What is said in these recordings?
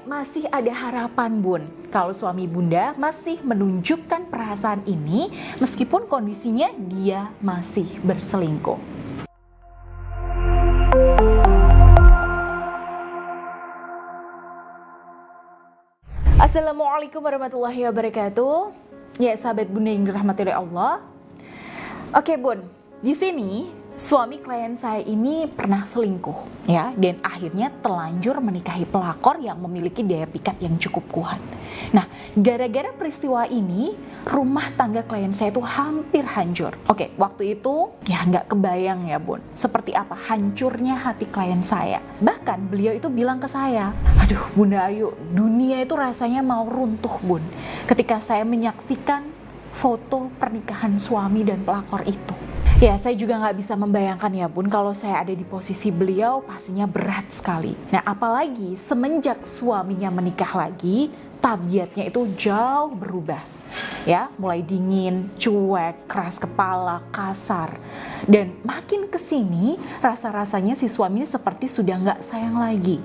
masih ada harapan Bun, kalau suami Bunda masih menunjukkan perasaan ini meskipun kondisinya dia masih berselingkuh. Assalamualaikum warahmatullahi wabarakatuh. Ya sahabat Bunda yang dirahmati oleh Allah. Oke Bun, di sini suami klien saya ini pernah selingkuh ya, dan akhirnya terlanjur menikahi pelakor yang memiliki daya pikat yang cukup kuat. Nah, gara-gara peristiwa ini rumah tangga klien saya itu hampir hancur. Oke, waktu itu ya nggak kebayang ya Bun, seperti apa hancurnya hati klien saya. Bahkan beliau itu bilang ke saya, aduh Bunda Ayu, dunia itu rasanya mau runtuh Bun, ketika saya menyaksikan foto pernikahan suami dan pelakor itu. Ya, saya juga nggak bisa membayangkan ya Bun, kalau saya ada di posisi beliau pastinya berat sekali. Nah, apalagi semenjak suaminya menikah lagi, tabiatnya itu jauh berubah. Ya, mulai dingin, cuek, keras kepala, kasar. Dan makin kesini, rasa-rasanya si suami ini seperti sudah nggak sayang lagi.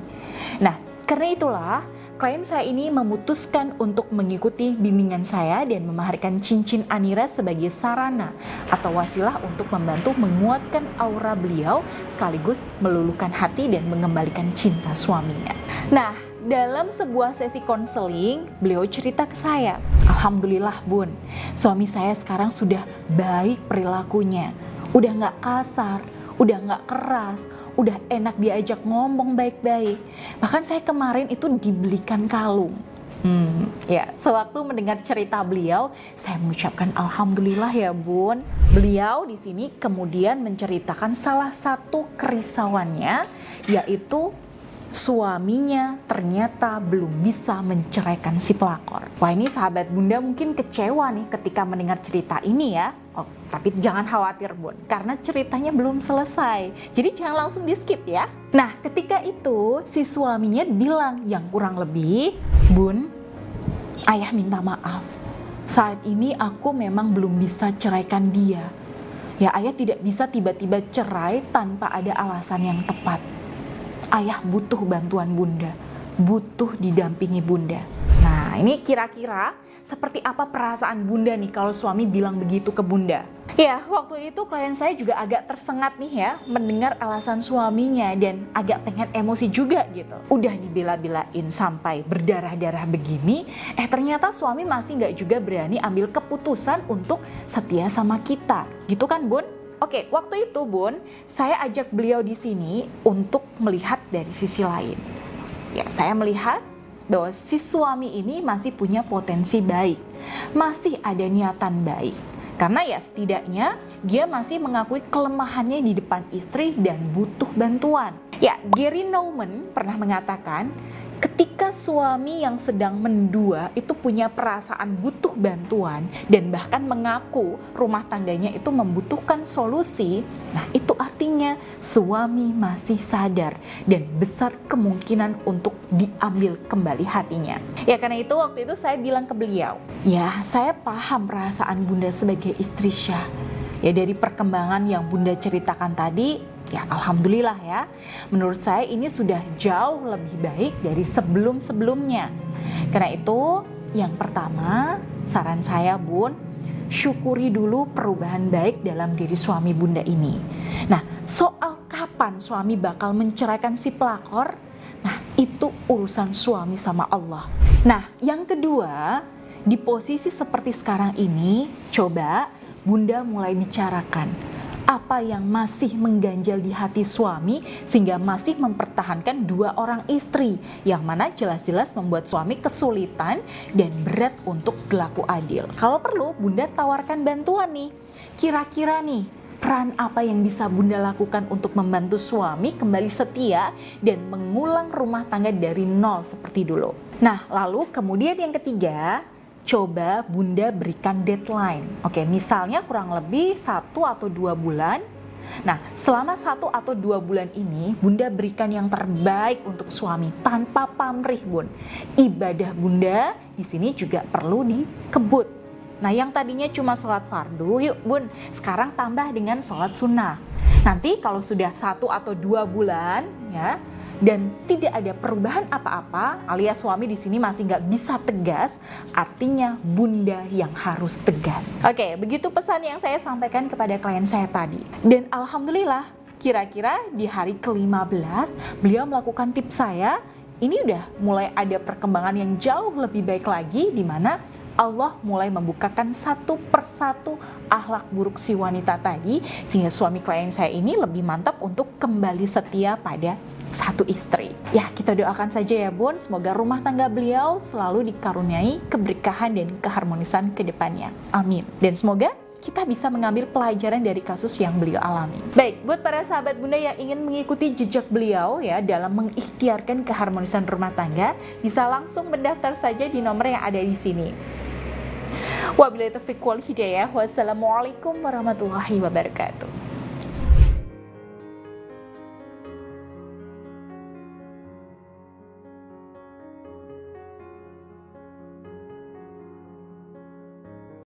Nah, karena itulah klien saya ini memutuskan untuk mengikuti bimbingan saya dan memaharkan cincin Anira sebagai sarana atau wasilah untuk membantu menguatkan aura beliau sekaligus meluluhkan hati dan mengembalikan cinta suaminya. Nah, dalam sebuah sesi konseling, beliau cerita ke saya, alhamdulillah Bun, suami saya sekarang sudah baik perilakunya, udah gak kasar, udah gak keras, udah enak diajak ngomong baik-baik. Bahkan saya kemarin itu dibelikan kalung. Ya, sewaktu mendengar cerita beliau, saya mengucapkan alhamdulillah ya Bun. Beliau di sini kemudian menceritakan salah satu kerisauannya, yaitu suaminya ternyata belum bisa menceraikan si pelakor. Wah, ini sahabat Bunda mungkin kecewa nih ketika mendengar cerita ini ya. Oh, tapi jangan khawatir Bun, karena ceritanya belum selesai. Jadi jangan langsung di skip ya. Nah, ketika itu si suaminya bilang yang kurang lebih, Bun, ayah minta maaf. Saat ini aku memang belum bisa ceraikan dia. Ya, ayah tidak bisa tiba-tiba cerai tanpa ada alasan yang tepat. Ayah butuh bantuan Bunda, butuh didampingi Bunda. Nah, ini kira-kira seperti apa perasaan Bunda nih kalau suami bilang begitu ke Bunda? Ya, waktu itu klien saya juga agak tersengat nih ya mendengar alasan suaminya dan agak pengen emosi juga gitu. Udah dibela-belain sampai berdarah-darah begini, ternyata suami masih nggak juga berani ambil keputusan untuk setia sama kita. Gitu kan Bun? Oke, waktu itu Bun, saya ajak beliau di sini untuk melihat dari sisi lain. Ya, saya melihat bahwa si suami ini masih punya potensi baik, masih ada niatan baik. Karena ya setidaknya dia masih mengakui kelemahannya di depan istri dan butuh bantuan. Ya, Gary Nauman pernah mengatakan, ketika suami yang sedang mendua itu punya perasaan butuh bantuan dan bahkan mengaku rumah tangganya itu membutuhkan solusi, nah itu artinya suami masih sadar dan besar kemungkinan untuk diambil kembali hatinya. Ya, karena itu waktu itu saya bilang ke beliau, ya saya paham perasaan Bunda sebagai istri Syah. Ya, dari perkembangan yang Bunda ceritakan tadi, ya alhamdulillah ya, menurut saya ini sudah jauh lebih baik dari sebelum-sebelumnya. Karena itu yang pertama saran saya Bun, syukuri dulu perubahan baik dalam diri suami Bunda ini. Nah, soal kapan suami bakal menceraikan si pelakor, nah itu urusan suami sama Allah. Nah, yang kedua, di posisi seperti sekarang ini, coba Bunda mulai bicarakan apa yang masih mengganjal di hati suami sehingga masih mempertahankan dua orang istri, yang mana jelas-jelas membuat suami kesulitan dan berat untuk berlaku adil. Kalau perlu Bunda tawarkan bantuan nih. Kira-kira nih peran apa yang bisa Bunda lakukan untuk membantu suami kembali setia dan mengulang rumah tangga dari nol seperti dulu. Nah, lalu kemudian yang ketiga, coba Bunda berikan deadline. Oke, misalnya kurang lebih 1 atau 2 bulan. Nah, selama 1 atau 2 bulan ini Bunda berikan yang terbaik untuk suami tanpa pamrih Bun. Ibadah Bunda di sini juga perlu dikebut. Nah, yang tadinya cuma sholat fardu, yuk Bun, sekarang tambah dengan sholat sunnah. Nanti kalau sudah 1 atau 2 bulan ya, dan tidak ada perubahan apa-apa, alias suami di sini masih nggak bisa tegas, artinya bunda yang harus tegas. Oke, begitu pesan yang saya sampaikan kepada klien saya tadi. Dan alhamdulillah, kira-kira di hari ke-15 beliau melakukan tips saya. Ini udah mulai ada perkembangan yang jauh lebih baik lagi, di mana Allah mulai membukakan satu persatu akhlak buruk si wanita tadi, sehingga suami klien saya ini lebih mantap untuk kembali setia pada satu istri. Ya, kita doakan saja ya Bun, semoga rumah tangga beliau selalu dikaruniai keberkahan dan keharmonisan ke depannya. Amin. Dan semoga kita bisa mengambil pelajaran dari kasus yang beliau alami. Baik, buat para sahabat bunda yang ingin mengikuti jejak beliau ya dalam mengikhtiarkan keharmonisan rumah tangga, bisa langsung mendaftar saja di nomor yang ada di sini. Wabillahi taufiq wal hidayah. Wassalamualaikum warahmatullahi wabarakatuh.